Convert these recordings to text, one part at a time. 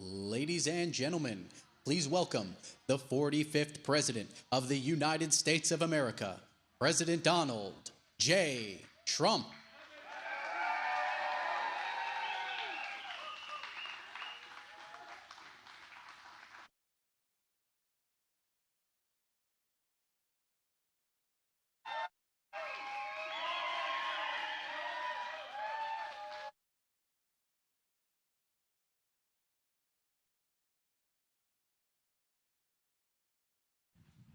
Ladies and gentlemen, please welcome the 45th President of the United States of America, President Donald J. Trump.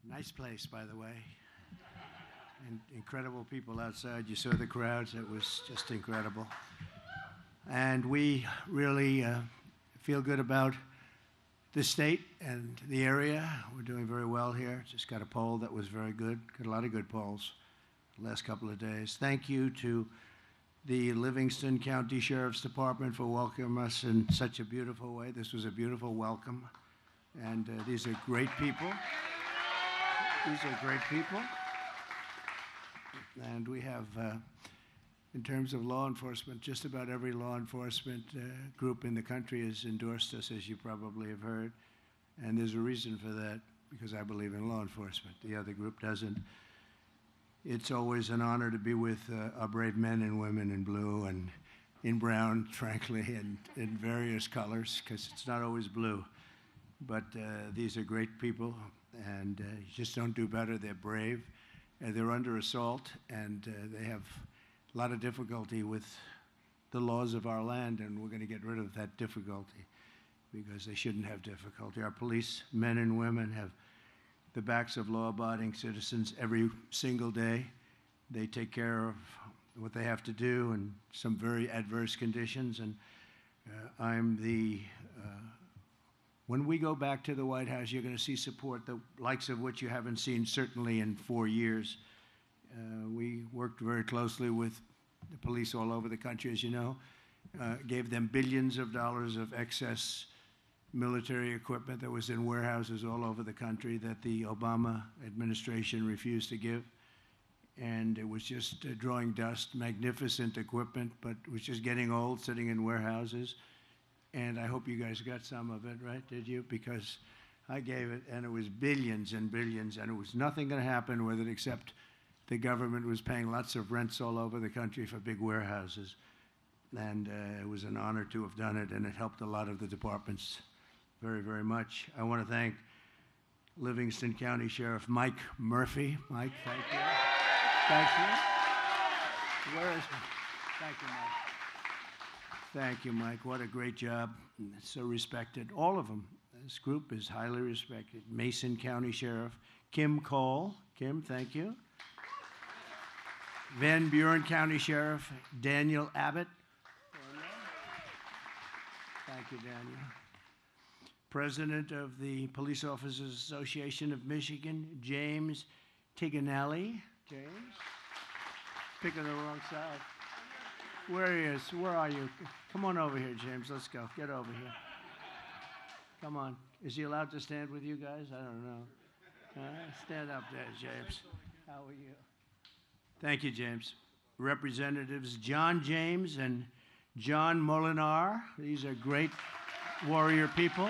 Nice place, by the way. And incredible people outside. You saw the crowds. It was just incredible. And we really feel good about the state and the area. We're doing very well here. Just got a poll that was very good. Got a lot of good polls the last couple of days. Thank you to the Livingston County Sheriff's Department for welcoming us in such a beautiful way. This was a beautiful welcome. And these are great people. These are great people. And we have, in terms of law enforcement, just about every law enforcement group in the country has endorsed us, as you probably have heard. And there's a reason for that, because I believe in law enforcement. The other group doesn't. It's always an honor to be with our brave men and women in blue and in brown, frankly, and in various colors, because it's not always blue. But these are great people. And you just don't do better. They're brave. They're under assault, and they have a lot of difficulty with the laws of our land, and we're going to get rid of that difficulty because they shouldn't have difficulty. Our police, men and women, have the backs of law-abiding citizens every single day. They take care of what they have to do in some very adverse conditions, and when we go back to the White House, you're going to see support, the likes of which you haven't seen certainly in 4 years. We worked very closely with the police all over the country, as you know, gave them billions of dollars of excess military equipment that was in warehouses all over the country that the Obama administration refused to give. And it was just drawing dust, magnificent equipment, but it was just getting old, sitting in warehouses. And I hope you guys got some of it, right? Did you? Because I gave it, and it was billions and billions, and it was nothing going to happen with it except the government was paying lots of rents all over the country for big warehouses. And it was an honor to have done it, and it helped a lot of the departments very, very much. I want to thank Livingston County Sheriff Mike Murphy. Mike, thank you. Thank you. Where is he? Thank you, Mike. Thank you, Mike. What a great job. So respected. All of them. This group is highly respected. Mason County Sheriff Kim Cole. Kim, thank you. Van Buren County Sheriff Daniel Abbott. Thank you, Daniel. President of the Police Officers Association of Michigan, James Tiganelli. James? Picking the wrong side. Where he is? Where are you? Come on over here, James. Let's go. Get over here. Come on. Is he allowed to stand with you guys? I don't know. Stand up there, James. How are you? Thank you, James. Representatives John James and John Molinar. These are great warrior people.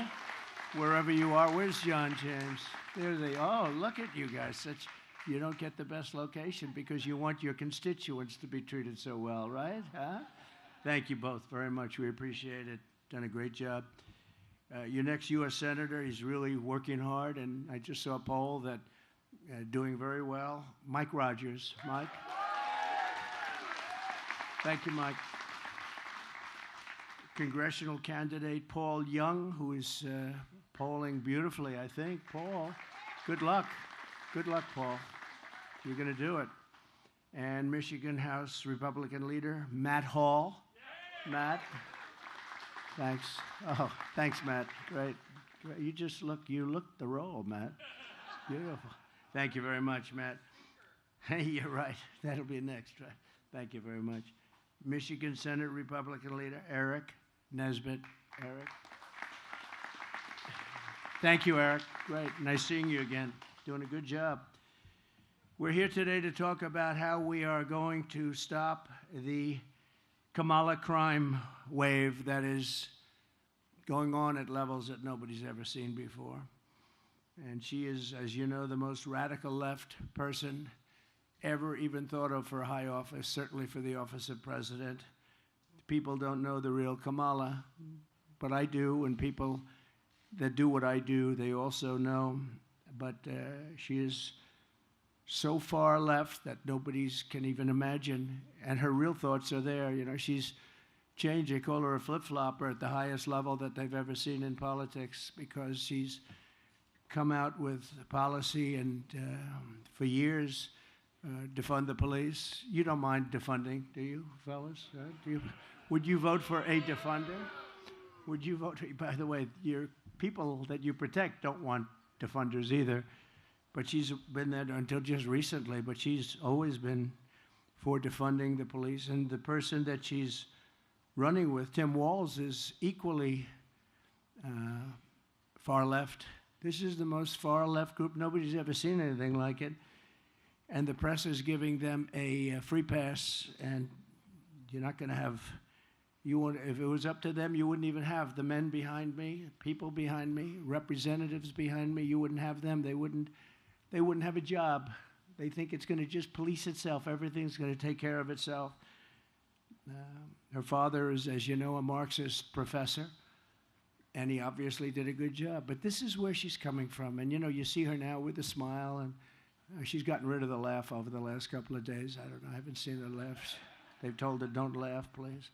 Wherever you are. Where's John James? There they are. Oh, look at you guys. You don't get the best location because you want your constituents to be treated so well, right? Huh? Thank you both very much. We appreciate it. Done a great job. Your next U.S. Senator, he's really working hard, and I just saw a poll that doing very well. Mike Rogers. Mike? Thank you, Mike. Congressional candidate Paul Young, who is polling beautifully, I think. Paul, good luck. Good luck, Paul. You're going to do it. And Michigan House Republican leader, Matt Hall. Matt. Thanks. Oh, thanks, Matt. Great. You look the role, Matt. Beautiful. Thank you very much, Matt. Hey, you're right. That'll be next, right? Thank you very much. Michigan Senate Republican leader, Eric Nesbitt. Eric. Thank you, Eric. Great. Nice seeing you again. Doing a good job. We're here today to talk about how we are going to stop the Kamala crime wave that is going on at levels that nobody's ever seen before. And she is, as you know, the most radical left person ever even thought of for a high office, certainly for the office of president. People don't know the real Kamala, but I do, and people that do what I do, they also know. But she is so far left that nobody's can even imagine, and her real thoughts are there. You know, she's changed. They call her a flip-flopper at the highest level that they've ever seen in politics, because she's come out with policy and for years defund the police. You don't mind defunding, do you, fellas? Would you vote for a defunder? Would you vote? By the way, your people that you protect don't want defunders either. But she's been there until just recently, but she's always been for defunding the police. And the person that she's running with, Tim Walz, is equally far left. This is the most far left group. Nobody's ever seen anything like it. And the press is giving them a free pass, and you're not going to have, if it was up to them, you wouldn't even have the men behind me, people behind me, representatives behind me. You wouldn't have them. They wouldn't have a job. They think it's going to just police itself. Everything's going to take care of itself. Her father is, as you know, a Marxist professor, and he obviously did a good job. But this is where she's coming from. And, you know, you see her now with a smile, and she's gotten rid of the laugh over the last couple of days. I don't know. I haven't seen her laugh. They've told her, don't laugh, please.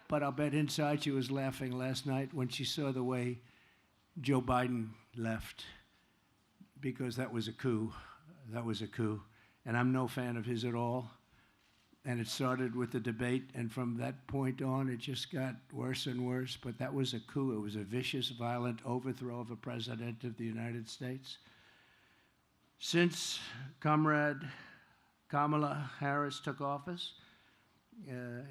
But I'll bet inside she was laughing last night when she saw the way Joe Biden left, because that was a coup. That was a coup. And I'm no fan of his at all. And it started with the debate, and from that point on, it just got worse and worse. But that was a coup. It was a vicious, violent overthrow of a president of the United States. Since Comrade Kamala Harris took office,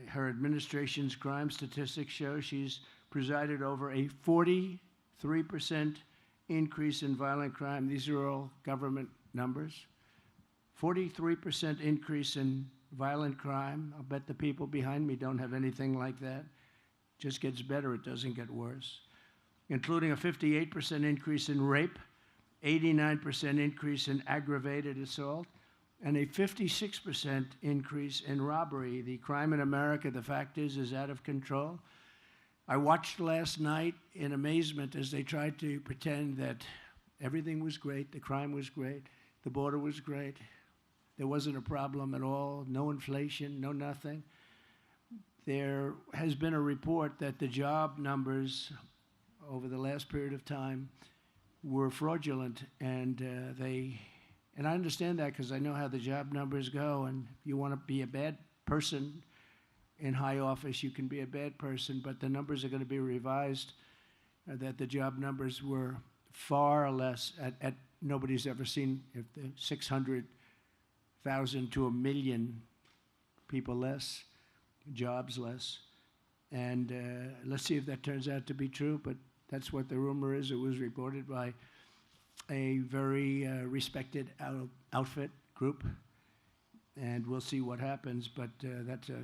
her administration's crime statistics show she's presided over a 43% increase in violent crime. These are all government numbers. 43% increase in violent crime. I'll bet the people behind me don't have anything like that. It just gets better. It doesn't get worse. Including a 58% increase in rape, 89% increase in aggravated assault, and a 56% increase in robbery. The crime in America, the fact is out of control. I watched last night in amazement as they tried to pretend that everything was great, the crime was great, the border was great, there wasn't a problem at all, no inflation, no nothing. There has been a report that the job numbers over the last period of time were fraudulent, and and I understand that because I know how the job numbers go, and if you want to be a bad person in high office, you can be a bad person, but the numbers are going to be revised, that the job numbers were far less, at nobody's ever seen, if the 600,000 to 1 million people less, jobs less. And let's see if that turns out to be true, but that's what the rumor is. It was reported by a very respected outfit group, and we'll see what happens. But that's a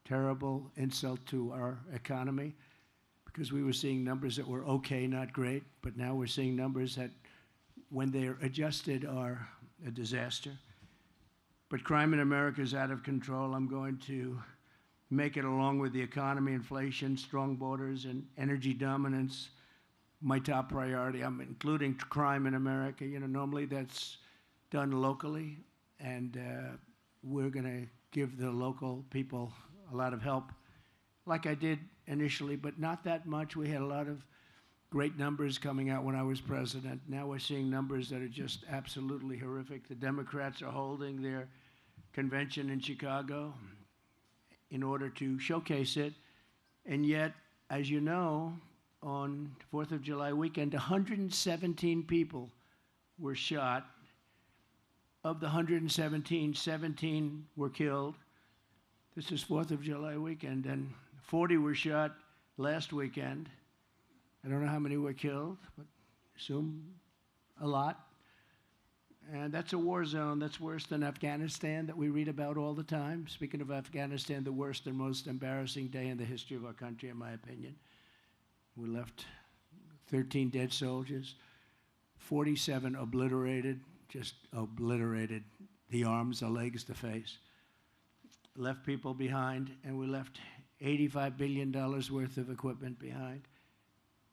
terrible insult to our economy, because we were seeing numbers that were okay, not great, but now we're seeing numbers that, when they're adjusted, are a disaster. But crime in America is out of control. I'm going to make it, along with the economy, inflation, strong borders, and energy dominance, my top priority. I'm including crime in America. You know, normally that's done locally, and we're going to give the local people a lot of help, like I did initially, but not that much. We had a lot of great numbers coming out when I was president. Now we're seeing numbers that are just absolutely horrific. The Democrats are holding their convention in Chicago in order to showcase it, and yet, as you know, on 4th of July weekend, 117 people were shot. Of the 117, 17 were killed. This is 4th of July weekend, and 40 were shot last weekend. I don't know how many were killed, but assume a lot. And that's a war zone. That's worse than Afghanistan that we read about all the time. Speaking of Afghanistan, the worst and most embarrassing day in the history of our country, in my opinion. We left 13 dead soldiers, 47 obliterated, just obliterated, the arms, the legs, the face. Left people behind, and we left $85 billion worth of equipment behind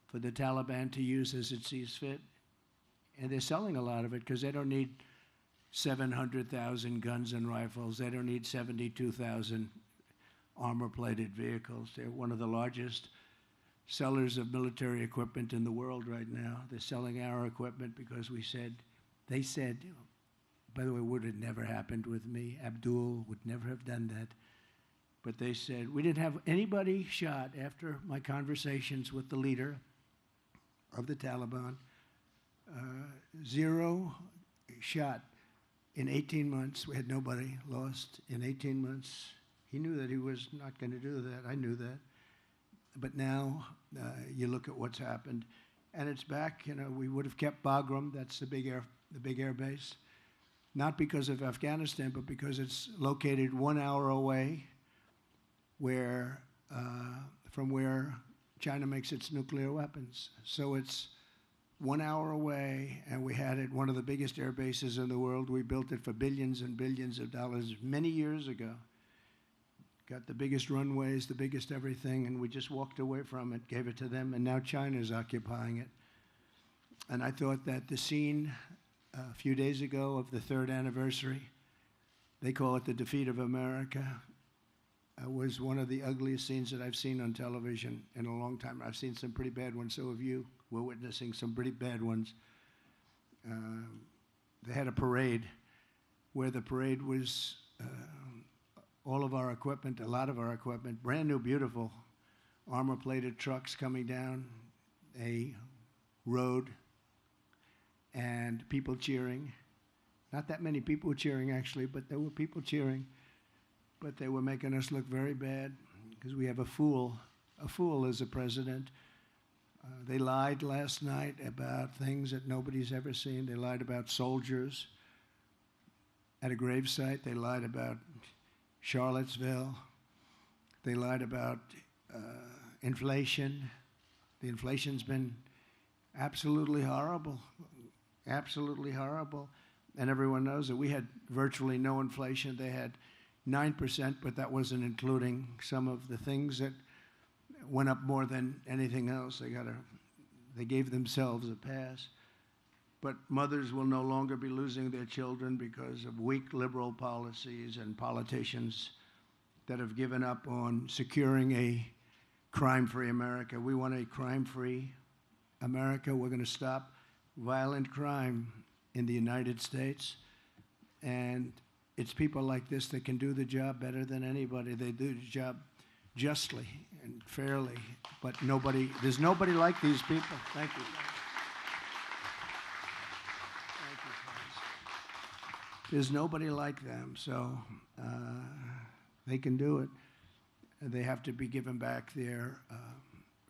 for the Taliban to use as it sees fit. And they're selling a lot of it because they don't need 700,000 guns and rifles. They don't need 72,000 armor-plated vehicles. They're one of the largest sellers of military equipment in the world right now. They're selling our equipment because they said, by the way, would have never happened with me. Abdul would never have done that. But they said, we didn't have anybody shot after my conversations with the leader of the Taliban. 0 shot in 18 months. We had nobody lost in 18 months. He knew that he was not going to do that. I knew that. But now you look at what's happened, and it's back. You know, we would have kept Bagram. That's the big air base. Not because of Afghanistan, but because it's located 1 hour away from where China makes its nuclear weapons. So it's 1 hour away, and we had it, one of the biggest air bases in the world. We built it for billions and billions of dollars many years ago. Got the biggest runways, the biggest everything, and we just walked away from it, gave it to them, and now China's occupying it. And I thought that the scene a few days ago of the 3rd anniversary, they call it the defeat of America, was one of the ugliest scenes that I've seen on television in a long time. I've seen some pretty bad ones, so have you. We're witnessing some pretty bad ones. They had a parade where the parade was all of our equipment, a lot of our equipment, brand new, beautiful, armor-plated trucks coming down a road, and people cheering. Not that many people cheering, actually, but there were people cheering. But they were making us look very bad because we have a fool as a president. They lied last night about things that nobody's ever seen. They lied about soldiers at a gravesite. They lied about Charlottesville. They lied about inflation. The inflation's been absolutely horrible. Absolutely horrible. And everyone knows that we had virtually no inflation. They had 9%, but that wasn't including some of the things that went up more than anything else. They gave themselves a pass. But mothers will no longer be losing their children because of weak liberal policies and politicians that have given up on securing a crime-free America. We want a crime-free America. We're going to stop violent crime in the United States. And it's people like this that can do the job better than anybody. They do the job justly and fairly, but there's nobody like these people. Thank you. Thank you, friends. There's nobody like them, so they can do it. They have to be given back their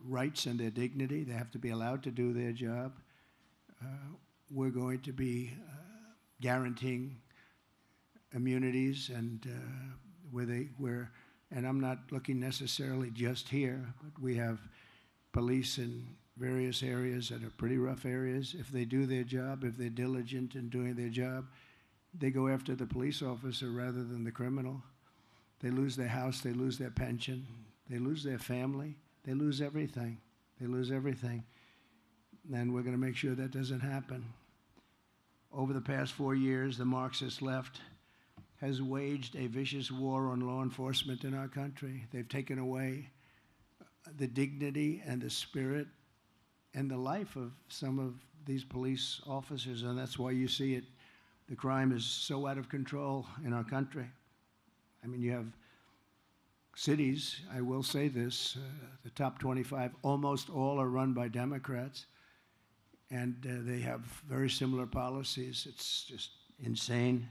rights and their dignity. They have to be allowed to do their job. We're going to be guaranteeing immunities and and I'm not looking necessarily just here, but we have police in various areas that are pretty rough areas. If they do their job, if they're diligent in doing their job, they go after the police officer rather than the criminal. They lose their house, they lose their pension, they lose their family, they lose everything. They lose everything. And we're going to make sure that doesn't happen. Over the past 4 years, the Marxist left has waged a vicious war on law enforcement in our country. They've taken away the dignity and the spirit and the life of some of these police officers, and that's why you see it. The crime is so out of control in our country. I mean, you have cities, I will say this, the top 25, almost all are run by Democrats, and they have very similar policies. It's just insane.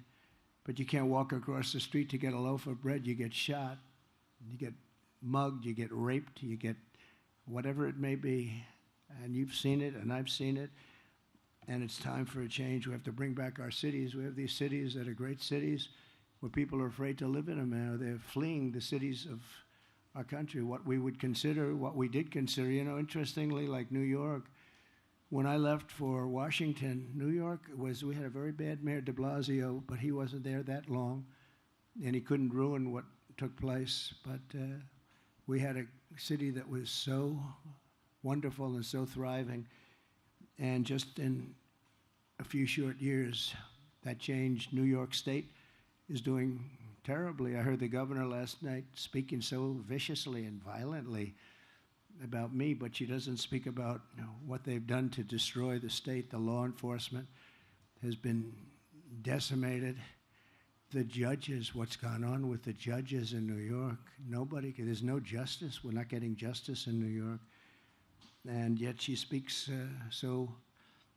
But you can't walk across the street to get a loaf of bread. You get shot, you get mugged, you get raped, you get whatever it may be. And you've seen it, and I've seen it. And it's time for a change. We have to bring back our cities. We have these cities that are great cities where people are afraid to live in them now. They're fleeing the cities of our country, what we would consider, what we did consider. You know, interestingly, like New York, when I left for Washington, New York we had a very bad mayor, de Blasio, but he wasn't there that long, and he couldn't ruin what took place. But we had a city that was so wonderful and so thriving, and just in a few short years, that changed. New York State is doing terribly. I heard the governor last night speaking so viciously and violently about me, but she doesn't speak about what they've done to destroy the state. The law enforcement has been decimated. The judges, what's gone on with the judges in New York, there's no justice. We're not getting justice in New York. And yet she speaks so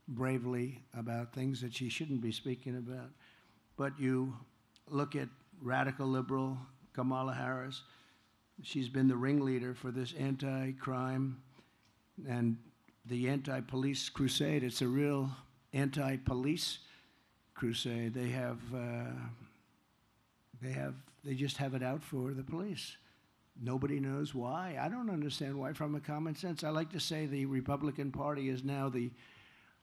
bravely about things that she shouldn't be speaking about. But you look at radical liberal Kamala Harris. She's been the ringleader for this anti-crime and the anti-police crusade. It's a real anti-police crusade. They just have it out for the police. Nobody knows why. I don't understand why. From a common sense, I like to say the Republican Party is now the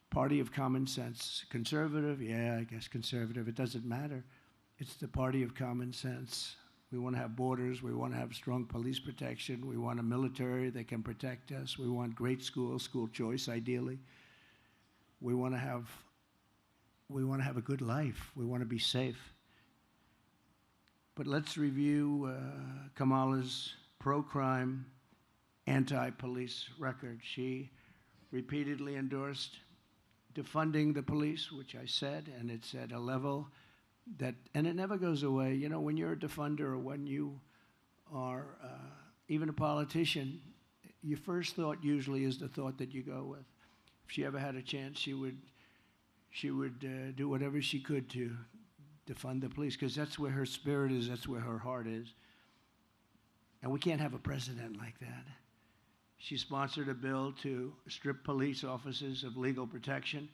party of common sense. Conservative, yeah, I guess conservative. It doesn't matter. It's the party of common sense. We want to have borders. We want to have strong police protection. We want a military that can protect us. We want great schools, school choice, ideally. We want to have a good life. We want to be safe. But let's review Kamala's pro-crime, anti-police record. She repeatedly endorsed defunding the police, which I said, and it's at a level and it never goes away. You know, when you're a defunder or when you are even a politician, your first thought usually is the thought that you go with. If she ever had a chance, she would do whatever she could to defund the police, because that's where her spirit is, that's where her heart is. And we can't have a president like that. She sponsored a bill to strip police officers of legal protection,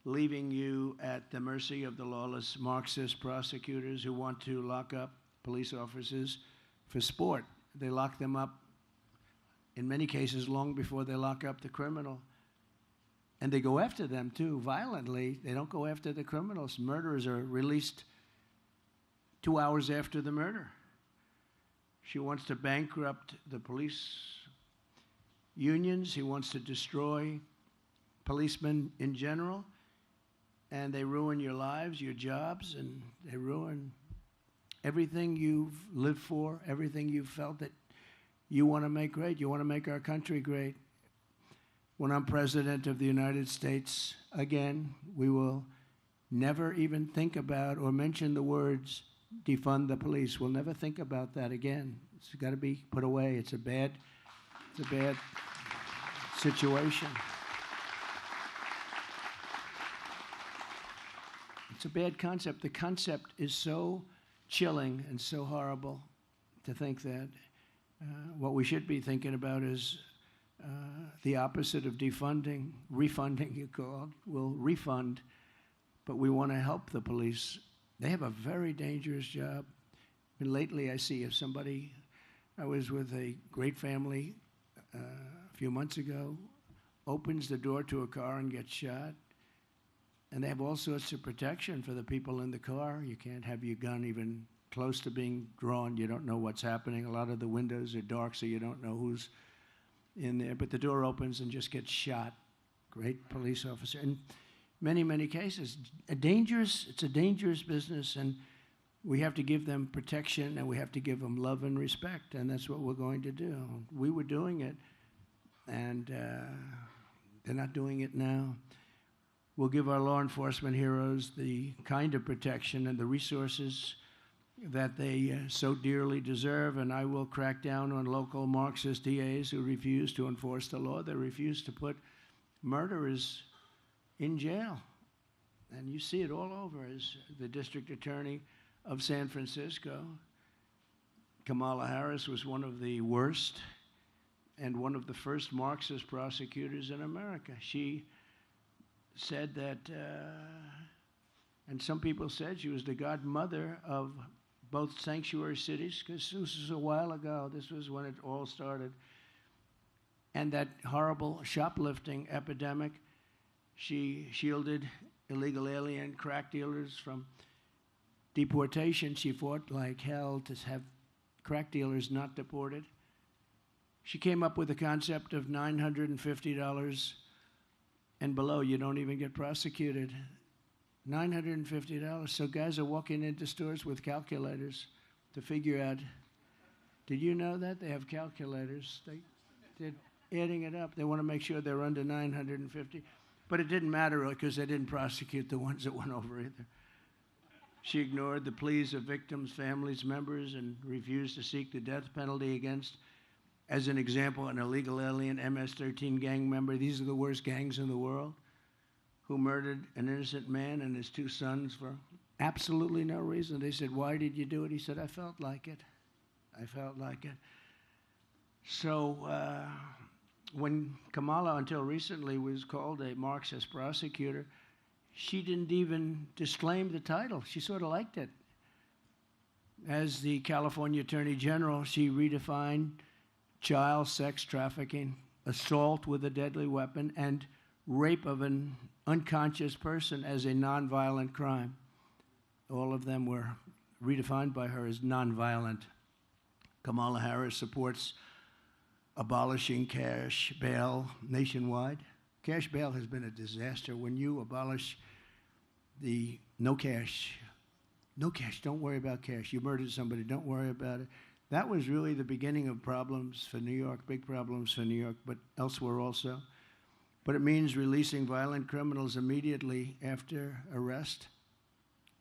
leaving you at the mercy of the lawless Marxist prosecutors who want to lock up police officers for sport. They lock them up, in many cases, long before they lock up the criminal. And they go after them, too, violently. They don't go after the criminals. Murderers are released 2 hours after the murder. She wants to bankrupt the police unions. She wants to destroy policemen in general. And they ruin your lives, your jobs, and they ruin everything you've lived for, everything you've felt that you want to make great. You want to make our country great. When I'm president of the United States, again, we will never even think about or mention the words defund the police. We'll never think about that again. It's got to be put away. It's a bad situation. It's a bad concept. The concept is so chilling and so horrible to think that what we should be thinking about is the opposite of defunding, refunding, you call it. We'll refund, but we want to help the police. They have a very dangerous job. And lately I see I was with a great family a few months ago, opens the door to a car and gets shot. And they have all sorts of protection for the people in the car. You can't have your gun even close to being drawn. You don't know what's happening. A lot of the windows are dark, so you don't know who's in there. But the door opens and just gets shot. Great police officer. In many, many cases, it's a dangerous business, and we have to give them protection, and we have to give them love and respect, and that's what we're going to do. We were doing it, and they're not doing it now. We'll give our law enforcement heroes the kind of protection and the resources that they so dearly deserve, and I will crack down on local Marxist DAs who refuse to enforce the law. They refuse to put murderers in jail. And you see it all over. As the district attorney of San Francisco, Kamala Harris was one of the worst and one of the first Marxist prosecutors in America. She said that, and some people said she was the godmother of both sanctuary cities, because this was a while ago. This was when it all started. And that horrible shoplifting epidemic, she shielded illegal alien crack dealers from deportation. She fought like hell to have crack dealers not deported. She came up with the concept of $950 and below. You don't even get prosecuted. $950. So guys are walking into stores with calculators to figure out, did you know that? They have calculators. They're adding it up. They want to make sure they're under 950. But it didn't matter because they didn't prosecute the ones that went over either. She ignored the pleas of victims, families, members, and refused to seek the death penalty against, as an example, an illegal alien MS-13 gang member. These are the worst gangs in the world, who murdered an innocent man and his 2 sons for absolutely no reason. They said, "Why did you do it?" He said, "I felt like it. I felt like it." So when Kamala, until recently, was called a Marxist prosecutor, she didn't even disclaim the title. She sort of liked it. As the California Attorney General, she redefined child sex trafficking, assault with a deadly weapon, and rape of an unconscious person as a nonviolent crime. All of them were redefined by her as nonviolent. Kamala Harris supports abolishing cash bail nationwide. Cash bail has been a disaster. When you abolish the no cash, don't worry about cash. You murdered somebody, don't worry about it. That was really the beginning of problems for New York, big problems for New York, but elsewhere also. But it means releasing violent criminals immediately after arrest.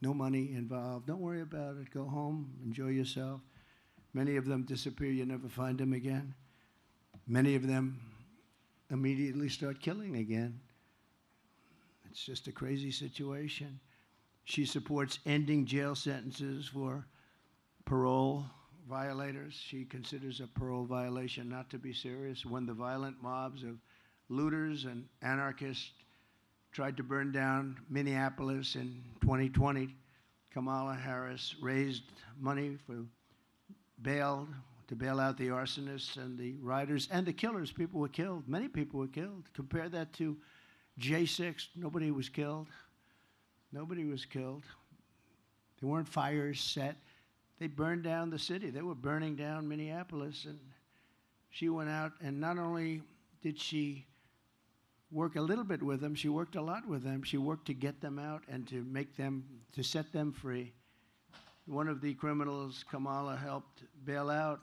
No money involved. Don't worry about it. Go home, enjoy yourself. Many of them disappear. You never find them again. Many of them immediately start killing again. It's just a crazy situation. She supports ending jail sentences for parole violators. She considers a parole violation not to be serious. When the violent mobs of looters and anarchists tried to burn down Minneapolis in 2020, Kamala Harris raised money for bail, to bail out the arsonists and the rioters and the killers. People were killed. Many people were killed. Compare that to J6. Nobody was killed. Nobody was killed. There weren't fires set. They burned down the city. They were burning down Minneapolis. And she went out, and not only did she work a little bit with them, she worked a lot with them. She worked to get them out and to make them, to set them free. One of the criminals Kamala helped bail out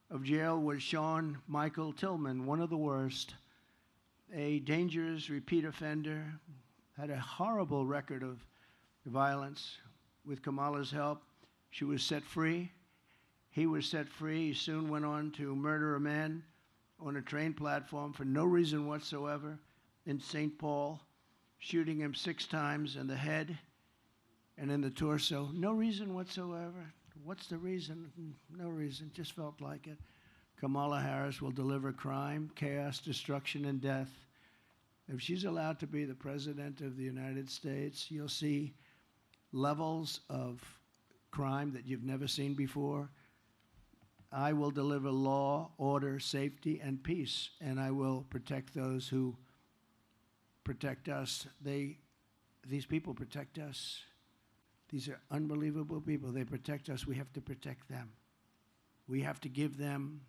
of jail was Sean Michael Tillman, one of the worst, a dangerous repeat offender, had a horrible record of violence. With Kamala's help, she was set free. He was set free. He soon went on to murder a man on a train platform for no reason whatsoever in St. Paul, shooting him 6 times in the head and in the torso. No reason whatsoever. What's the reason? No reason. Just felt like it. Kamala Harris will deliver crime, chaos, destruction, and death. If she's allowed to be the president of the United States, you'll see levels of crime that you've never seen before. I will deliver law, order, safety, and peace, and I will protect those who protect us. These people protect us. These are unbelievable people. They protect us. We have to protect them. We have to give them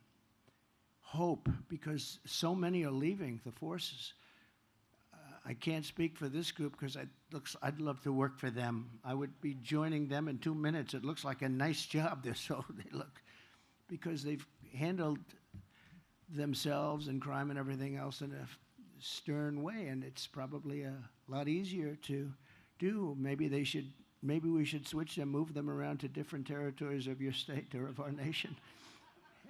hope because so many are leaving the forces. I can't speak for this group because I'd love to work for them. I would be joining them in 2 minutes. It looks like a nice job. They're so they look, because they've handled themselves and crime and everything else in a stern way, and it's probably a lot easier to do. Maybe we should switch them, move them around to different territories of your state or of our nation,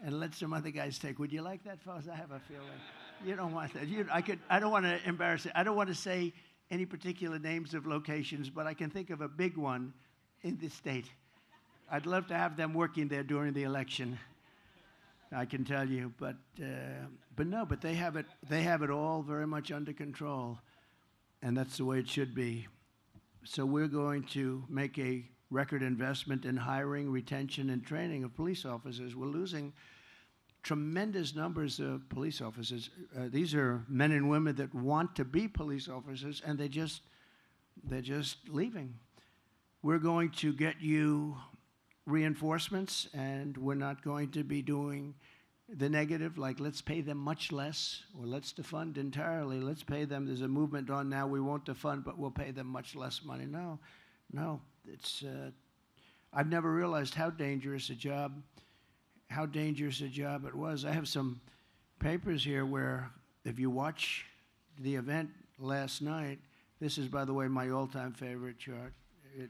and let some other guys take. Would you like that, fellas? I have a feeling. You don't want that. I don't want to embarrass it. I don't want to say any particular names of locations, but I can think of a big one in this state. I'd love to have them working there during the election. I can tell you, but they have it. They have it all very much under control, and that's the way it should be. So we're going to make a record investment in hiring, retention, and training of police officers. We're losing tremendous numbers of police officers. These are men and women that want to be police officers, and they're just leaving. We're going to get you reinforcements, and we're not going to be doing the negative, like let's pay them much less, or let's defund entirely. Let's pay them. There's a movement on now, we won't defund, but we'll pay them much less money. No, it's, I've never realized how dangerous a job it was. I have some papers here where if you watch the event last night, this is, by the way, my all-time favorite chart,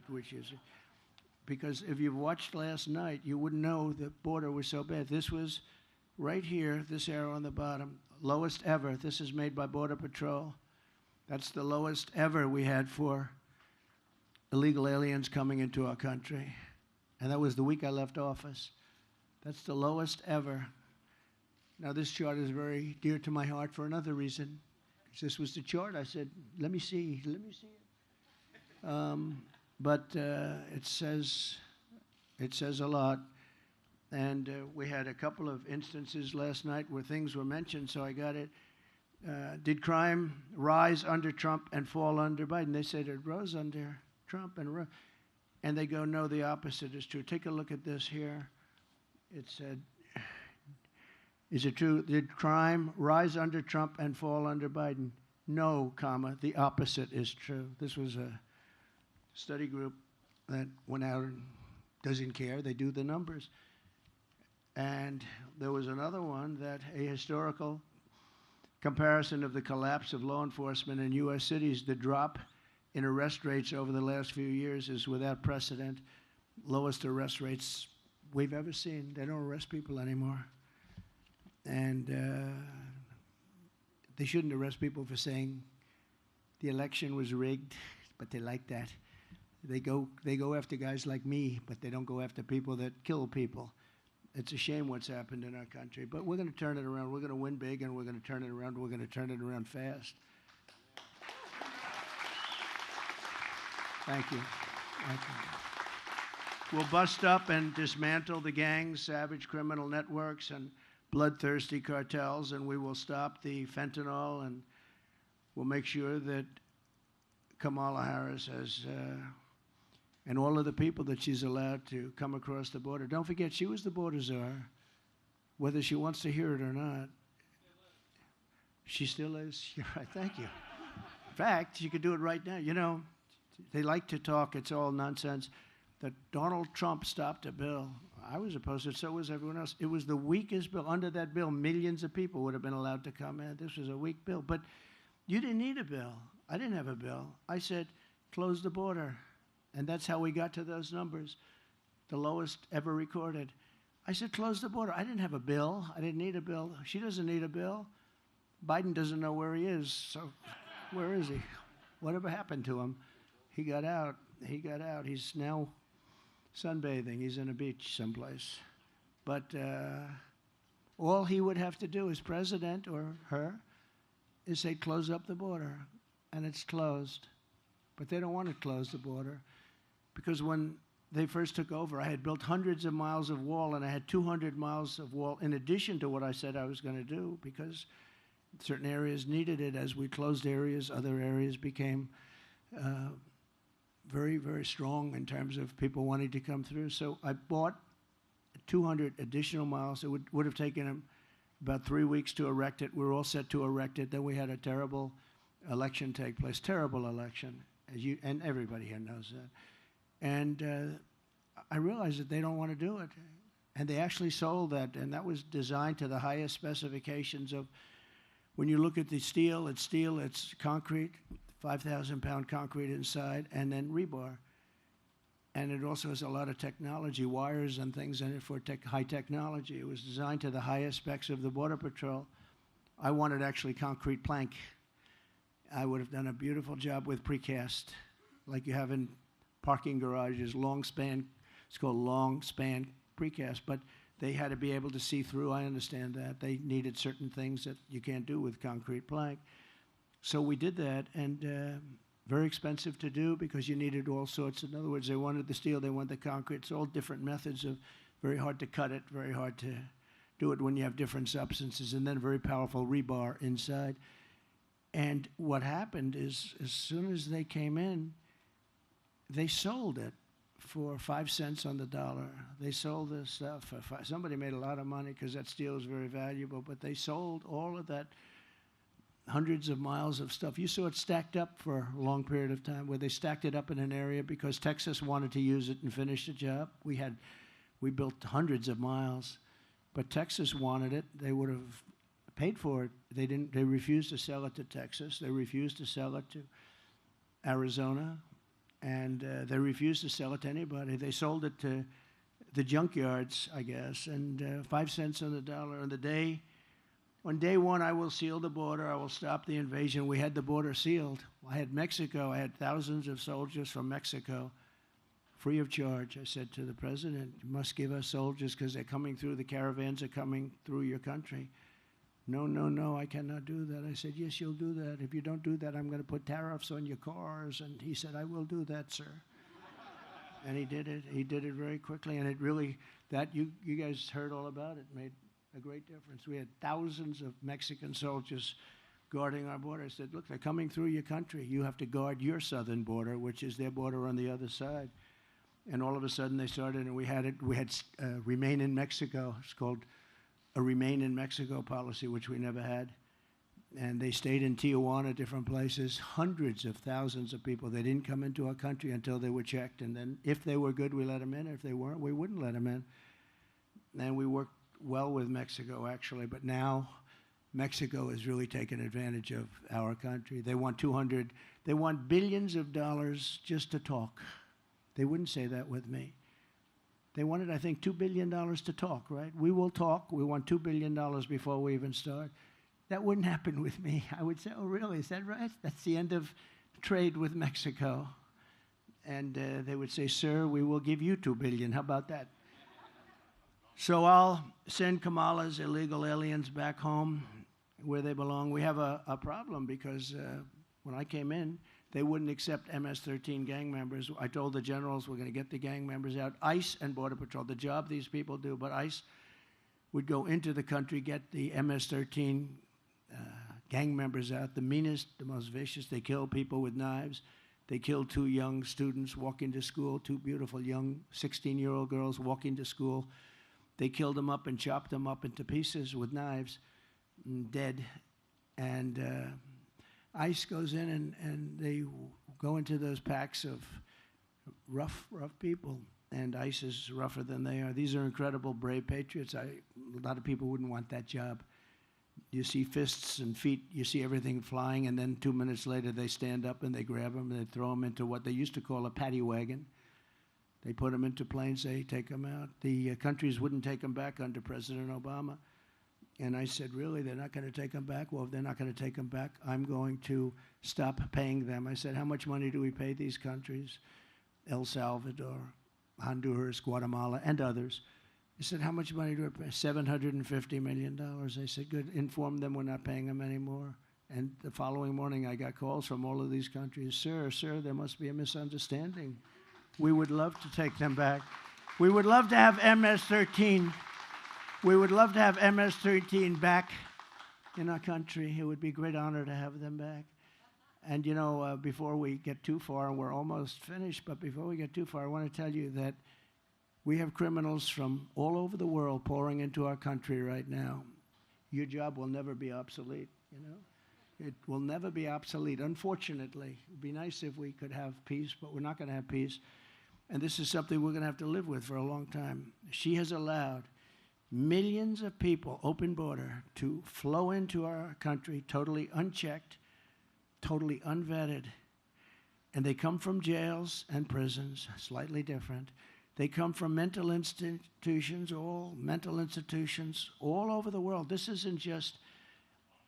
which is, because if you've watched last night, you wouldn't know the border was so bad. This was right here, this arrow on the bottom, lowest ever. This is made by Border Patrol. That's the lowest ever we had for illegal aliens coming into our country. And that was the week I left office. That's the lowest ever. Now, this chart is very dear to my heart for another reason. Because this was the chart. I said, let me see it. But it says a lot. And we had a couple of instances last night where things were mentioned, so I got it. Did crime rise under Trump and fall under Biden? They said it rose under Trump and they go, no, the opposite is true. Take a look at this here. It said, is it true? Did crime rise under Trump and fall under Biden? No, the opposite is true. This was a study group that went out and doesn't care. They do the numbers. And there was another one that a historical comparison of the collapse of law enforcement in U.S. cities, the drop in arrest rates over the last few years is without precedent, lowest arrest rates we've ever seen. They don't arrest people anymore. And they shouldn't arrest people for saying the election was rigged, but they like that. They go after guys like me, but they don't go after people that kill people. It's a shame what's happened in our country, but we're going to turn it around. We're going to win big, and we're going to turn it around. We're going to turn it around fast. Thank you. Thank you. We'll bust up and dismantle the gangs, savage criminal networks, and bloodthirsty cartels, and we will stop the fentanyl, and we'll make sure that Kamala Harris has and all of the people that she's allowed to come across the border. Don't forget, she was the border czar, whether she wants to hear it or not. She still is. You're right. Thank you. In fact, she could do it right now. You know, they like to talk. It's all nonsense. That Donald Trump stopped a bill. I was opposed to it. So was everyone else. It was the weakest bill. Under that bill, millions of people would have been allowed to come in. This was a weak bill. But you didn't need a bill. I didn't have a bill. I said, close the border. And that's how we got to those numbers, the lowest ever recorded. I said, close the border. I didn't have a bill. I didn't need a bill. She doesn't need a bill. Biden doesn't know where he is. So where is he? Whatever happened to him? He got out. He got out. He's now sunbathing. He's in a beach someplace. But all he would have to do as president or her is say, close up the border. And it's closed. But they don't want to close the border. Because when they first took over, I had built hundreds of miles of wall, and I had 200 miles of wall in addition to what I said I was going to do, because certain areas needed it. As we closed areas, other areas became very, very strong in terms of people wanting to come through. So I bought 200 additional miles. It would have taken them about 3 weeks to erect it. We were all set to erect it. Then we had a terrible election take place, terrible election, and everybody here knows that. And I realized that they don't want to do it. And they actually sold that, and that was designed to the highest specifications of, when you look at the steel, it's concrete, 5,000-pound concrete inside, and then rebar. And it also has a lot of technology, wires and things in it for high technology. It was designed to the highest specs of the Border Patrol. I wanted actually concrete plank. I would have done a beautiful job with precast, like you have in parking garages, long span. It's called long span precast, but they had to be able to see through. I understand that. They needed certain things that you can't do with concrete plank. So we did that, and very expensive to do because you needed all sorts. In other words, they wanted the steel, they wanted the concrete. It's all different methods of very hard to cut it, very hard to do it when you have different substances, and then very powerful rebar inside. And what happened is, as soon as they came in, they sold it for 5 cents on the dollar. They sold this stuff for somebody made a lot of money because that steel is very valuable, but they sold all of that hundreds of miles of stuff. You saw it stacked up for a long period of time, where they stacked it up in an area because Texas wanted to use it and finish the job. We built hundreds of miles, but Texas wanted it. They would have paid for it. They didn't. They refused to sell it to Texas. They refused to sell it to Arizona, and they refused to sell it to anybody. They sold it to the junkyards, I guess, and 5 cents on the dollar. On day one, I will seal the border. I will stop the invasion. We had the border sealed. I had Mexico. I had thousands of soldiers from Mexico, free of charge. I said to the president, you must give us soldiers because they're coming through. The caravans are coming through your country. No, I cannot do that. I said, yes, you'll do that. If you don't do that, I'm going to put tariffs on your cars. And he said, I will do that, sir. And he did it. He did it very quickly. And it really, you guys heard all about it, made a great difference. We had thousands of Mexican soldiers guarding our border. I said, look, they're coming through your country. You have to guard your southern border, which is their border on the other side. And all of a sudden they started, and we had Remain in Mexico. It's called a Remain in Mexico policy, which we never had. And they stayed in Tijuana, different places, hundreds of thousands of people. They didn't come into our country until they were checked. And then if they were good, we let them in. If they weren't, we wouldn't let them in. And we worked well with Mexico, actually. But now Mexico has really taken advantage of our country. They want billions of dollars just to talk. They wouldn't say that with me. They wanted, I think, $2 billion to talk, right? We will talk. We want $2 billion before we even start. That wouldn't happen with me. I would say, oh, really? Is that right? That's the end of trade with Mexico. And they would say, sir, we will give you $2 billion. How about that? So I'll send Kamala's illegal aliens back home where they belong. We have a problem because when I came in, they wouldn't accept MS-13 gang members. I told the generals we're going to get the gang members out. ICE and Border Patrol, the job these people do, but ICE would go into the country, get the MS-13 gang members out, the meanest, the most vicious. They kill people with knives. They killed 2 young students walking to school, 2 beautiful young 16-year-old girls walking to school. They killed them up and chopped them up into pieces with knives, dead. And ICE goes in and they go into those packs of rough people. And ICE is rougher than they are. These are incredible, brave patriots. A lot of people wouldn't want that job. You see fists and feet, you see everything flying, and then 2 minutes later they stand up and they grab them and they throw them into what they used to call a paddy wagon. They put them into planes, they take them out. The countries wouldn't take them back under President Obama. And I said, really, they're not going to take them back? Well, if they're not going to take them back, I'm going to stop paying them. I said, how much money do we pay these countries? El Salvador, Honduras, Guatemala, and others. I said, how much money do we pay? $750 million. I said, good, inform them we're not paying them anymore. And the following morning, I got calls from all of these countries. Sir, there must be a misunderstanding. We would love to take them back. We would love to have MS-13. We would love to have MS-13 back in our country. It would be a great honor to have them back. And, you know, before we get too far, and we're almost finished, but before we get too far, I want to tell you that we have criminals from all over the world pouring into our country right now. Your job will never be obsolete, you know. It will never be obsolete, unfortunately. It would be nice if we could have peace, but we're not going to have peace. And this is something we're going to have to live with for a long time. She has allowed millions of people, open border, to flow into our country totally unchecked, totally unvetted. And they come from jails and prisons, slightly different. They come from mental institutions, all over the world. This isn't just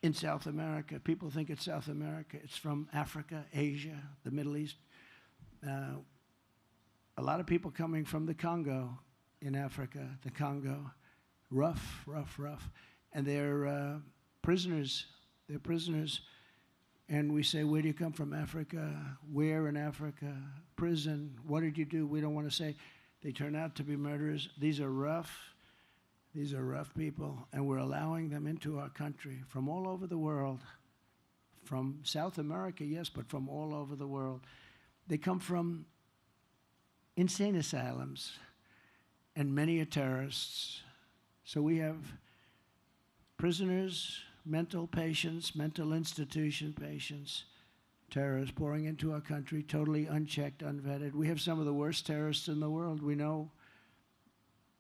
in South America. People think it's South America. It's from Africa, Asia, the Middle East. A lot of people coming from the Congo in Africa, the Congo. Rough. And they're prisoners. They're prisoners. And we say, where do you come from? Africa. Where in Africa? Prison. What did you do? We don't want to say. They turn out to be murderers. These are rough people, and we're allowing them into our country from all over the world. From South America, yes, but from all over the world. They come from insane asylums, and many are terrorists. So we have prisoners, mental patients, mental institution patients, terrorists pouring into our country, totally unchecked, unvetted. We have some of the worst terrorists in the world. We know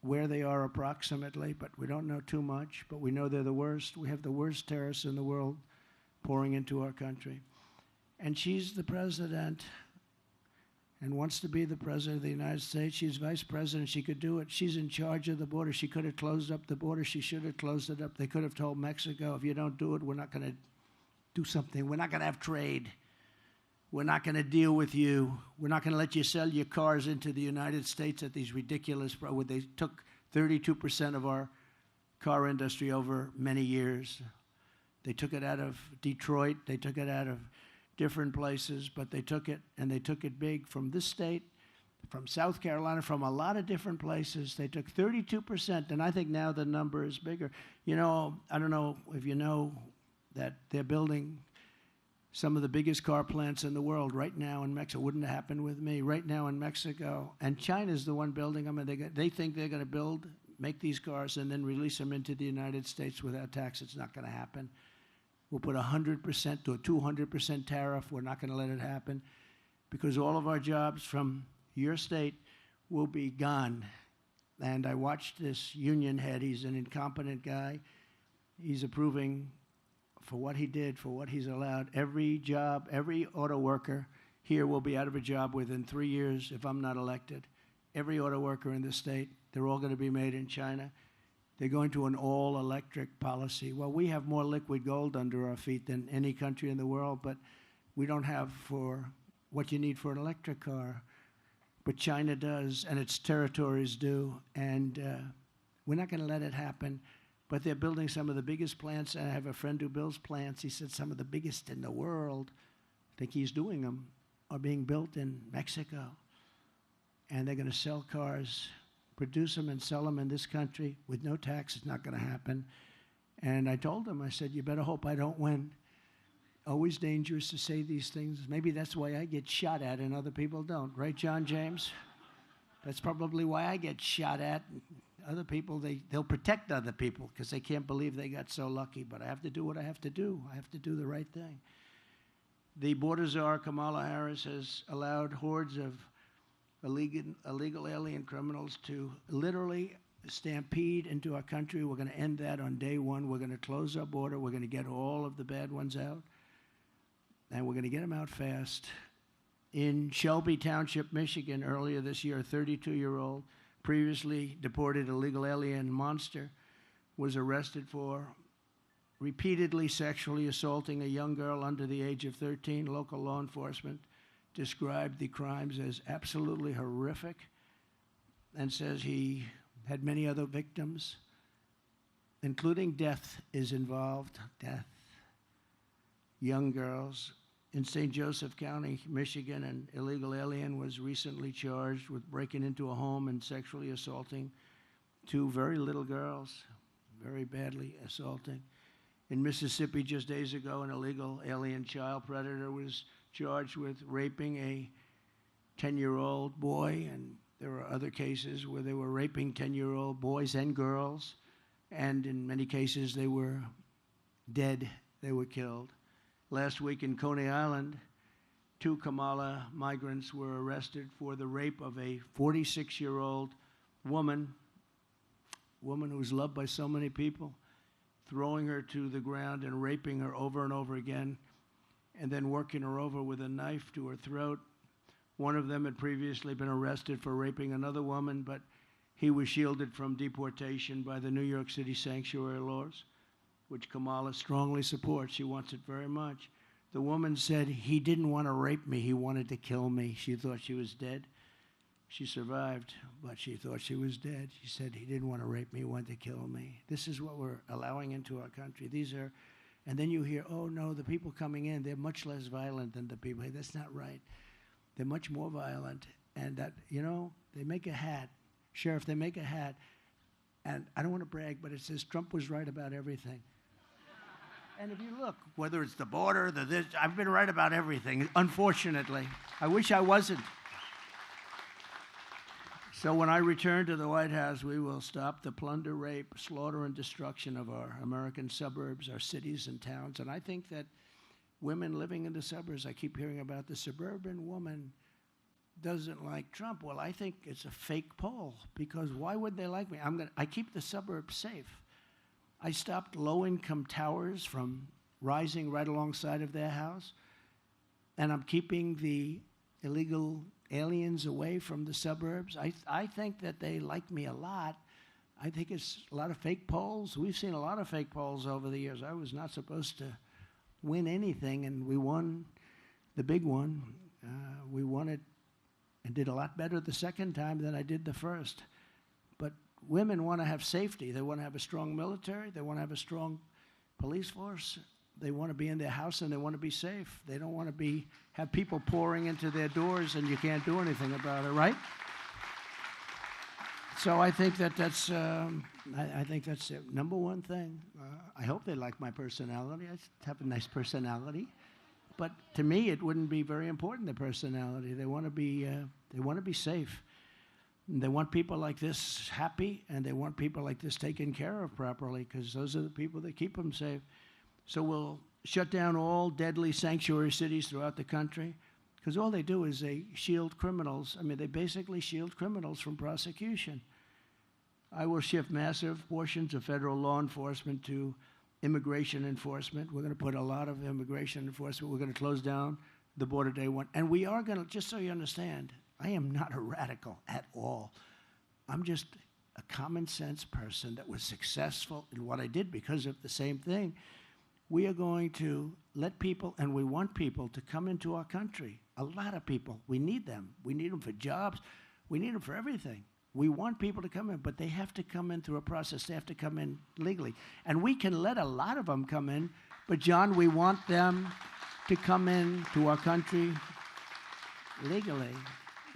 where they are approximately, but we don't know too much, but we know they're the worst. We have the worst terrorists in the world pouring into our country. And she's the president and wants to be the president of the United States. She's vice president. She could do it. She's in charge of the border. She could have closed up the border. She should have closed it up. They could have told Mexico, if you don't do it, we're not going to do something. We're not going to have trade. We're not going to deal with you. We're not going to let you sell your cars into the United States at these ridiculous, they took 32% of our car industry over many years. They took it out of Detroit. They took it out of different places, but they took it, and they took it big from this state, from South Carolina, from a lot of different places. They took 32%, and I think now the number is bigger. You know, I don't know if you know that they're building some of the biggest car plants in the world right now in Mexico. Wouldn't have happened with me. Right now in Mexico. And China's the one building them, and they think they're going to make these cars and then release them into the United States without tax. It's not going to happen. We'll put 100% to a 200% tariff. We're not going to let it happen because all of our jobs from your state will be gone. And I watched this union head. He's an incompetent guy. He's approving for what he did, for what he's allowed. Every job, every auto worker here will be out of a job within 3 years if I'm not elected. Every auto worker in the state, they're all going to be made in China. They're going to an all-electric policy. Well, we have more liquid gold under our feet than any country in the world, but we don't have for what you need for an electric car. But China does, and its territories do, and we're not going to let it happen. But they're building some of the biggest plants. And I have a friend who builds plants. He said some of the biggest in the world, I think he's doing them, are being built in Mexico. And they're going to sell cars, produce them and sell them in this country with no tax. It's not going to happen. And I told him, I said, you better hope I don't win. Always dangerous to say these things. Maybe that's why I get shot at and other people don't. Right, John James? That's probably why I get shot at. Other people, they'll protect other people because they can't believe they got so lucky. But I have to do what I have to do. I have to do the right thing. The border czar, Kamala Harris, has allowed hordes of illegal alien criminals to literally stampede into our country. We're going to end that on day one. We're going to close our border. We're going to get all of the bad ones out. And we're going to get them out fast. In Shelby Township, Michigan, earlier this year, a 32-year-old previously deported illegal alien monster was arrested for repeatedly sexually assaulting a young girl under the age of 13. Local law enforcement described the crimes as absolutely horrific and says he had many other victims, including death is involved, death. Young girls. In St. Joseph County, Michigan, an illegal alien was recently charged with breaking into a home and sexually assaulting two very little girls, very badly assaulting. In Mississippi, just days ago, an illegal alien child predator was charged with raping a 10-year-old boy, and there are other cases where they were raping 10-year-old boys and girls, and in many cases they were dead, they were killed. Last week in Coney Island, 2 Kamala migrants were arrested for the rape of a 46-year-old woman who was loved by so many people, throwing her to the ground and raping her over and over again, and then working her over with a knife to her throat. One of them had previously been arrested for raping another woman, but he was shielded from deportation by the New York City sanctuary laws, which Kamala strongly supports. She wants it very much. The woman said, he didn't want to rape me, he wanted to kill me. She thought she was dead. She survived, but she thought she was dead. She said, he didn't want to rape me, he wanted to kill me. This is what we're allowing into our country. And then you hear, oh, no, the people coming in, they're much less violent than the people here. That's not right. They're much more violent. And that, they make a hat. Sheriff, they make a hat. And I don't want to brag, but it says Trump was right about everything. And if you look, whether it's the border, this, I've been right about everything, unfortunately. I wish I wasn't. So when I return to the White House, we will stop the plunder, rape, slaughter, and destruction of our American suburbs, our cities and towns. And I think that women living in the suburbs, I keep hearing about the suburban woman doesn't like Trump. Well, I think it's a fake poll, because why would they like me? I keep the suburbs safe. I stopped low-income towers from rising right alongside of their house, and I'm keeping the illegal aliens away from the suburbs. I think that they like me a lot. I think it's a lot of fake polls. We've seen a lot of fake polls over the years. I was not supposed to win anything, and we won the big one. We won it and did a lot better the second time than I did the first. But women want to have safety. They want to have a strong military. They want to have a strong police force. They want to be in their house, and they want to be safe. They don't want to have people pouring into their doors and you can't do anything about it, right? So I think that's I think that's the number one thing. I hope they like my personality. I have a nice personality, but to me it wouldn't be very important, the personality. They want to be safe. They want people like this happy, and they want people like this taken care of properly, because those are the people that keep them safe. So we'll shut down all deadly sanctuary cities throughout the country, because all they do is they shield criminals. I mean, they basically shield criminals from prosecution. I will shift massive portions of federal law enforcement to immigration enforcement. We're going to put a lot of immigration enforcement. We're going to close down the border day one. And we are going to, just so you understand, I am not a radical at all. I'm just a common sense person that was successful in what I did because of the same thing. We are going to let people, and we want people to come into our country. A lot of people. We need them. We need them for jobs. We need them for everything. We want people to come in, but they have to come in through a process. They have to come in legally. And we can let a lot of them come in, but John, we want them to come in to our country legally.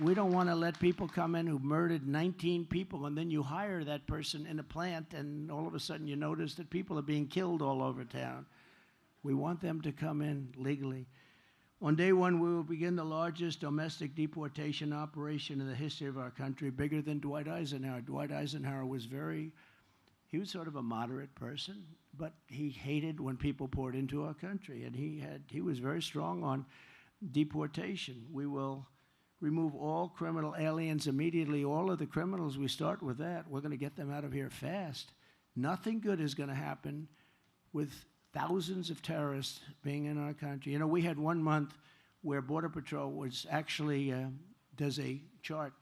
We don't want to let people come in who murdered 19 people, and then you hire that person in a plant, and all of a sudden you notice that people are being killed all over town. We want them to come in legally. On day one, we will begin the largest domestic deportation operation in the history of our country, bigger than Dwight Eisenhower. Dwight Eisenhower was he was sort of a moderate person, but he hated when people poured into our country, and he was very strong on deportation. We will remove all criminal aliens immediately. All of the criminals, we start with that. We're going to get them out of here fast. Nothing good is going to happen with thousands of terrorists being in our country. You know, we had 1 month where Border Patrol was actually does a chart,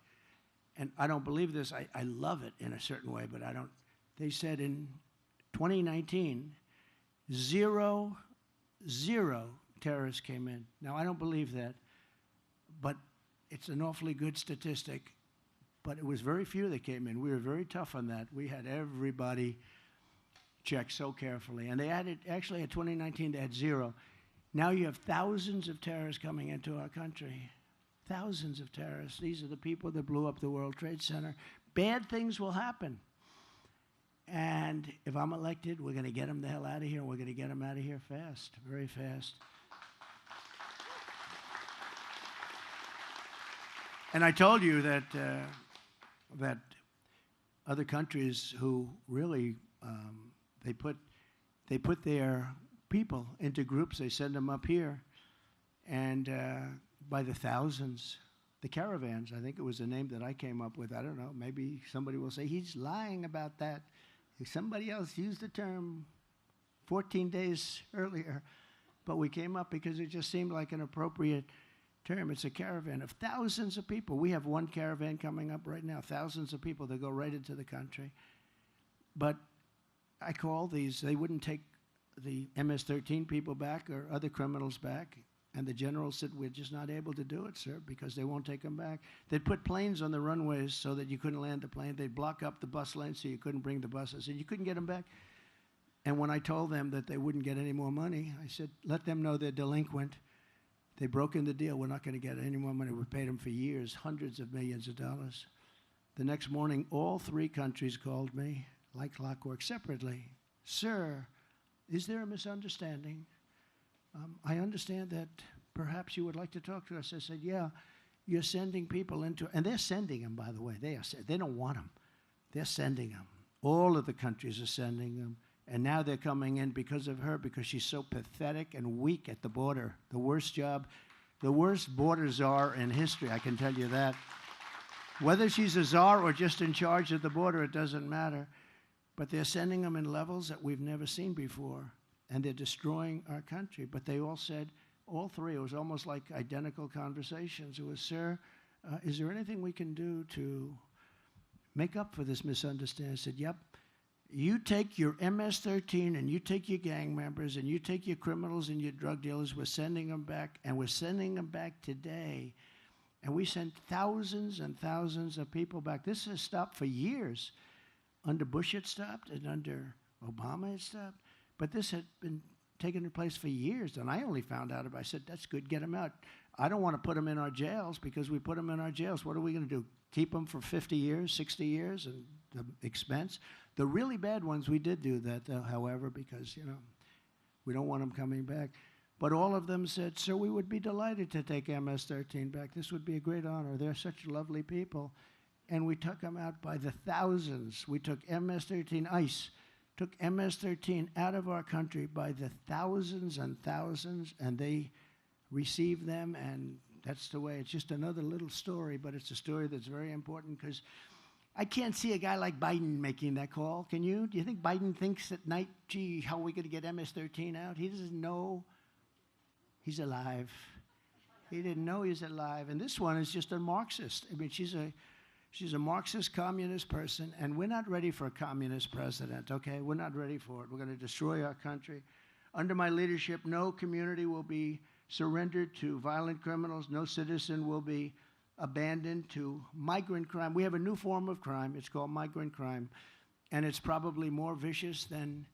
and I don't believe this. I love it in a certain way, but I don't. They said in 2019, zero terrorists came in. Now, I don't believe that, but it's an awfully good statistic. But it was very few that came in. We were very tough on that. We had everybody checked so carefully. And they actually in 2019, they had zero. Now you have thousands of terrorists coming into our country. Thousands of terrorists. These are the people that blew up the World Trade Center. Bad things will happen. And if I'm elected, we're going to get them the hell out of here, and we're going to get them out of here fast, very fast. And I told you that that other countries who really they put their people into groups. They send them up here, and by the thousands, the caravans. I think it was the name that I came up with. I don't know. Maybe somebody will say he's lying about that. Somebody else used the term 14 days earlier, but we came up because it just seemed like an appropriate term. It's a caravan of thousands of people. We have one caravan coming up right now, thousands of people that go right into the country. But I call these, they wouldn't take the MS-13 people back or other criminals back. And the general said, we're just not able to do it, sir, because they won't take them back. They'd put planes on the runways so that you couldn't land the plane. They'd block up the bus lane so you couldn't bring the buses. And you couldn't get them back. And when I told them that they wouldn't get any more money, I said, let them know they're delinquent. They broke in the deal. We're not going to get any more money. We paid them for years, hundreds of millions of dollars. The next morning, all 3 countries called me, like clockwork, separately. Sir, is there a misunderstanding? I understand that perhaps you would like to talk to us. I said, yeah, you're sending people into, and they're sending them, by the way. They don't want them. They're sending them. All of the countries are sending them. And now they're coming in because of her, because she's so pathetic and weak at the border. The worst job, the worst border czar in history, I can tell you that. Whether she's a czar or just in charge of the border, it doesn't matter. But they're sending them in levels that we've never seen before. And they're destroying our country. But they all said, all 3, it was almost like identical conversations. It was, sir, is there anything we can do to make up for this misunderstanding? I said, yep. You take your MS-13 and you take your gang members and you take your criminals and your drug dealers. We're sending them back, and we're sending them back today. And we sent thousands and thousands of people back. This has stopped for years. Under Bush it stopped, and under Obama it stopped. But this had been taking place for years, and I only found out about it. I said, that's good, get them out. I don't want to put them in our jails, because we put them in our jails. What are we going to do? Keep them for 50 years, 60 years, and the expense? The really bad ones, we did do that, however, because, we don't want them coming back. But all of them said, sir, we would be delighted to take MS-13 back. This would be a great honor. They're such lovely people. And we took them out by the thousands. We took MS-13, ICE, took MS-13 out of our country by the thousands and thousands, and they received them, and that's the way. It's just another little story, but it's a story that's very important, because I can't see a guy like Biden making that call. Can you? Do you think Biden thinks at night, gee, how are we going to get MS-13 out? He doesn't know he's alive. He didn't know he's alive. And this one is just a Marxist. I mean, she's a Marxist communist person, and we're not ready for a communist president, okay? We're not ready for it. We're going to destroy our country. Under my leadership, no community will be surrendered to violent criminals. No citizen will be abandoned to migrant crime. We have a new form of crime. It's called migrant crime, and it's probably more vicious than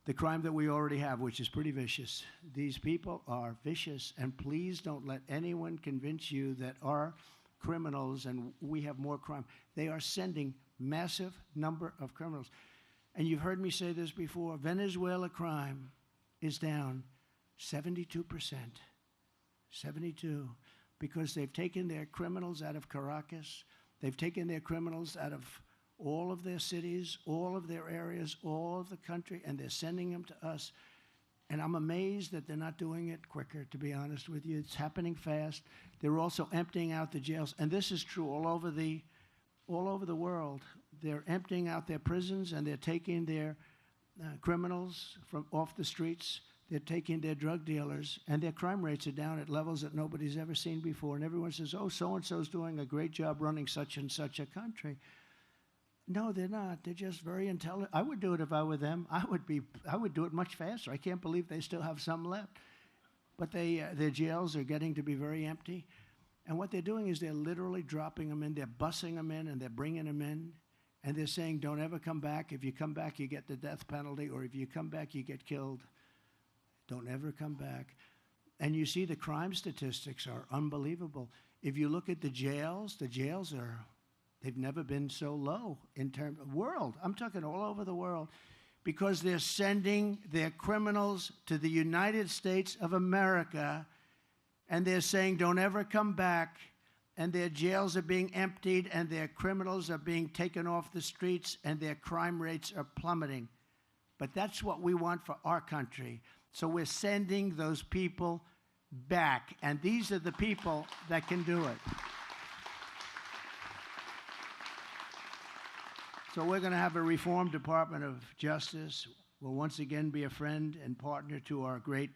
the crime that we already have, which is pretty vicious. These people are vicious, and please don't let anyone convince you that our criminals and we have more crime. They are sending massive number of criminals. And you've heard me say this before, Venezuela crime is down 72%. 72. Because they've taken their criminals out of Caracas. They've taken their criminals out of all of their cities, all of their areas, all of the country, and they're sending them to us. And I'm amazed that they're not doing it quicker, to be honest with you. It's happening fast. They're also emptying out the jails. And this is true all over the world. They're emptying out their prisons, and they're taking their criminals from off the streets. They're taking their drug dealers, and their crime rates are down at levels that nobody's ever seen before. And everyone says, oh, so-and-so's doing a great job running such and such a country. No, they're not. They're just very intelligent. I would do it if I were them. I would do it much faster. I can't believe they still have some left. But their jails are getting to be very empty. And what they're doing is they're literally dropping them in. They're busing them in, and they're bringing them in. And they're saying, don't ever come back. If you come back, you get the death penalty. Or if you come back, you get killed. Don't ever come back. And you see the crime statistics are unbelievable. If you look at the jails are, they've never been so low in terms of world. I'm talking all over the world, because they're sending their criminals to the United States of America, and they're saying, don't ever come back. And their jails are being emptied, and their criminals are being taken off the streets, and their crime rates are plummeting. But that's what we want for our country. So we're sending those people back, and these are the people that can do it. So we're going to have a reformed Department of Justice. We'll once again be a friend and partner to our great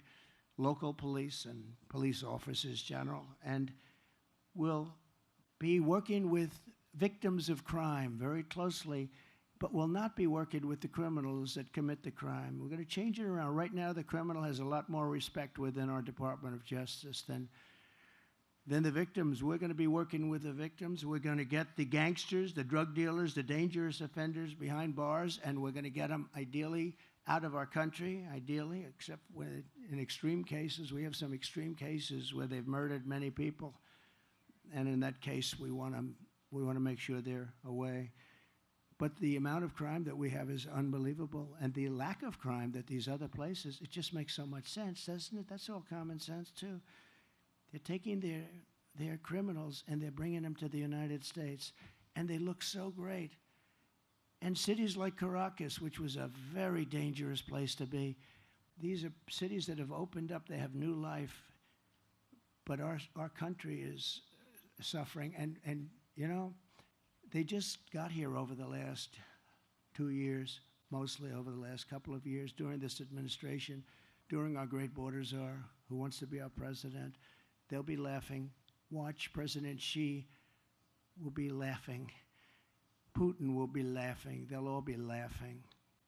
local police and police officers general, and we'll be working with victims of crime very closely, but we'll not be working with the criminals that commit the crime. We're going to change it around. Right now, the criminal has a lot more respect within our Department of Justice than the victims. We're going to be working with the victims. We're going to get the gangsters, the drug dealers, the dangerous offenders behind bars, and we're going to get them ideally out of our country, ideally, except in extreme cases. We have some extreme cases where they've murdered many people, and in that case, we want to make sure they're away. But the amount of crime that we have is unbelievable, and the lack of crime that these other places, it just makes so much sense, doesn't it? That's all common sense, too. They're taking their criminals and they're bringing them to the United States, and they look so great. And cities like Caracas, which was a very dangerous place to be, these are cities that have opened up, they have new life, but our country is suffering, and you know, they just got here over the last 2 years, mostly over the last couple of years, during this administration, during our great border czar, who wants to be our president. They'll be laughing. Watch, President Xi will be laughing. Putin will be laughing. They'll all be laughing.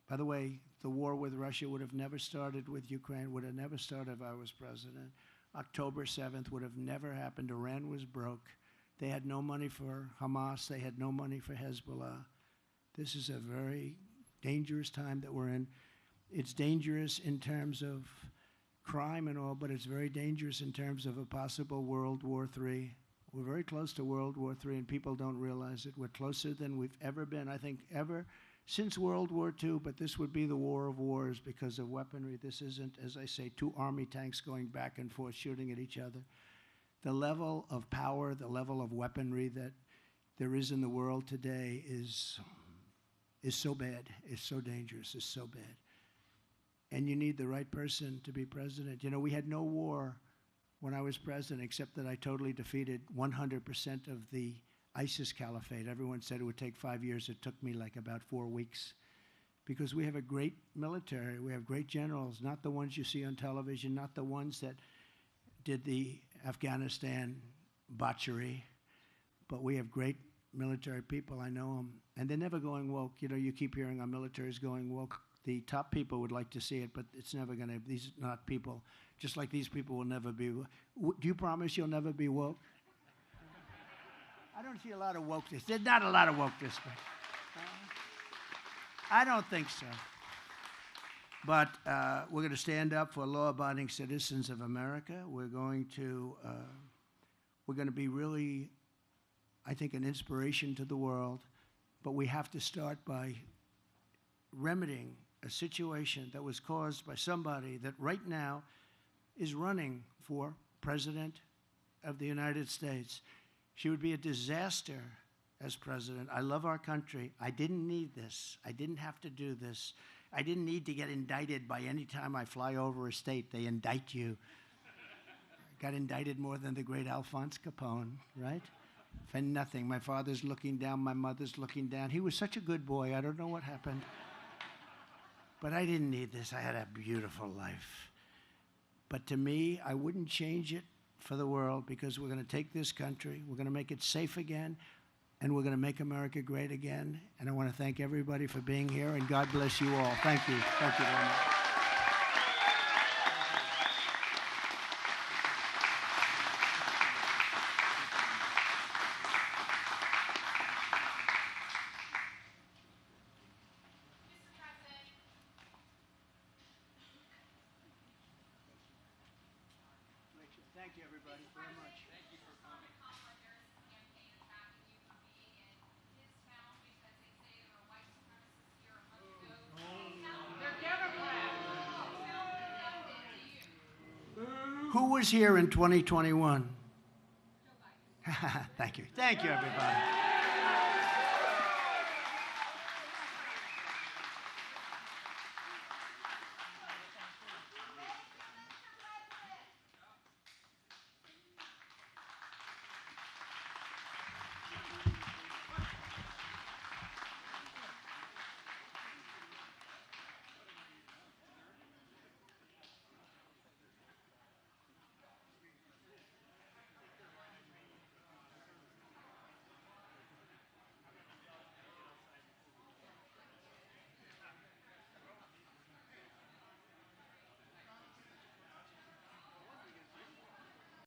By the way, the war with Russia would have never started with Ukraine, would have never started if I was president. October 7th would have never happened. Iran was broke. They had no money for Hamas. They had no money for Hezbollah. This is a very dangerous time that we're in. It's dangerous in terms of crime and all, but it's very dangerous in terms of a possible World War III. We're very close to World War III, and people don't realize it. We're closer than we've ever been, I think, ever since World War II, but this would be the war of wars because of weaponry. This isn't, as I say, two army tanks going back and forth shooting at each other. The level of power, the level of weaponry that there is in the world today is so bad, is so dangerous, is so bad. And you need the right person to be president. You know, we had no war when I was president, except that I totally defeated 100% of the ISIS caliphate. Everyone said it would take 5 years. It took me like about 4 weeks. Because we have a great military. We have great generals, not the ones you see on television, not the ones that did the Afghanistan botchery, but we have great military people. I know them. And they're never going woke. You know, you keep hearing our military is going woke. The top people would like to see it, but it's never going to. These are not people. Just like these people will never be. Do you promise you'll never be woke? I don't see a lot of wokeness. There's not a lot of wokeness. I don't think so. But we're going to stand up for law-abiding citizens of America. We're going to be really, I think, an inspiration to the world. But we have to start by remedying a situation that was caused by somebody that right now is running for president of the United States. She would be a disaster as president. I love our country. I didn't need this. I didn't have to do this. I didn't need to get indicted by any time I fly over a state. They indict you. I got indicted more than the great Alphonse Capone, right? For nothing. My father's looking down. My mother's looking down. He was such a good boy. I don't know what happened. But I didn't need this. I had a beautiful life. But to me, I wouldn't change it for the world, because we're going to take this country, we're going to make it safe again, and we're going to make America great again. And I want to thank everybody for being here, and God bless you all. Thank you. Thank you very much. Thank you, everybody, very much. Thank you for coming. Kamala Harris's campaign attacking you for being in his town because they say there are white supremacists here a month ago. They're Democrats. Who was here in 2021? Joe Biden. Thank you. Thank you, everybody.